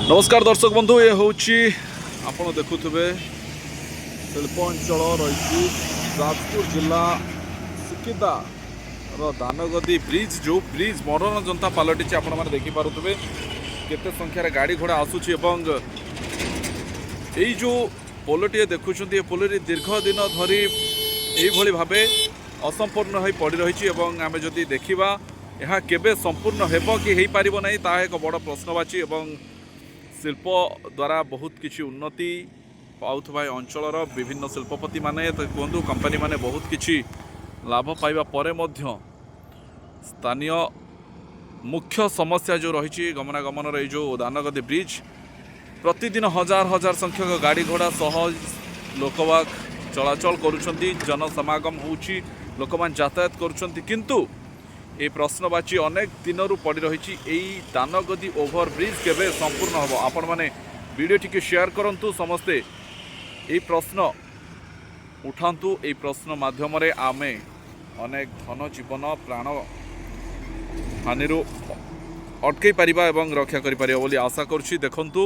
नमस्कार दर्शक बंधु ये हूँ आप देखुवे शिल्प अंचल रही जाजपुर जिला सुकिंदा दानगदी ब्रिज जो ब्रिज मरण जनता पलटि आपण मैंने देखिपे केते संख्यार गाड़ी घोड़ा आसूची यही जो पोलटे देखुं ये पोलरी दीर्घ दिन धरी यही भाव असंपूर्ण हो पड़ रही आम जदि देखा यह केबे संपूर्ण हेब कि हो पार ना ता एक बड़ प्रश्नवाची शिल्प द्वारा बहुत किसी उन्नति पाउथबा अंचलर विभिन्न शिल्पपति माने कहतु कंपनी माने बहुत किसी लाभ पाइबा परे मध्य स्थानीय मुख्य समस्या जो रही गमनागमन ये जो दानगदी ब्रिज प्रतिदिन हजार हजार संख्यक गाड़ी घोड़ा सह लोकवाक चलाचल करुछंती जनसमागम होउची लोक मान यातायात करुछंती किंतु ये प्रश्नवाची अनेक दिन पड़ रही दानगदी ओभर ब्रिज केबे संपूर्ण हम आपण मैंने वीडियो टी शेयर करंतु समस्ते ये प्रश्न उठातु ये प्रश्न माध्यम आमे अनेक धन जीवन प्राण हानि अटकई पारिबा एवं रक्षा करि परिबा बोली आशा करुछि। देखंतु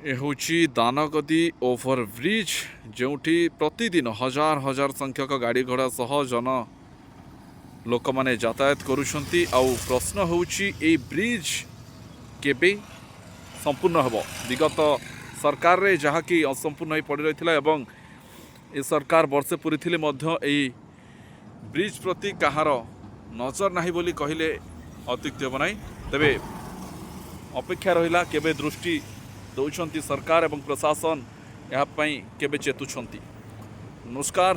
ये हूँ दानगदी ओभर ब्रिज जोठी प्रतिदिन हजार हजार संख्यक गाड़ी घोड़ा सह जन लोक माने यातायात करुछंती आउ प्रश्न होउची ए ब्रिज केबे संपूर्ण हबो। विगत सरकार रे जहा कि असंपूर्ण हो पड़ रही एवं ए सरकार वर्षे पूरी थिले मध्य ए ब्रिज प्रति कहार नजर नाही बोली कहिले अत्युक्ति हेब नाही। तेबे अपेक्षा रहिला केबे दृष्टि दौछंती सरकार एवं प्रशासन यहाँ पई केबे चेतुछंती। नमस्कार।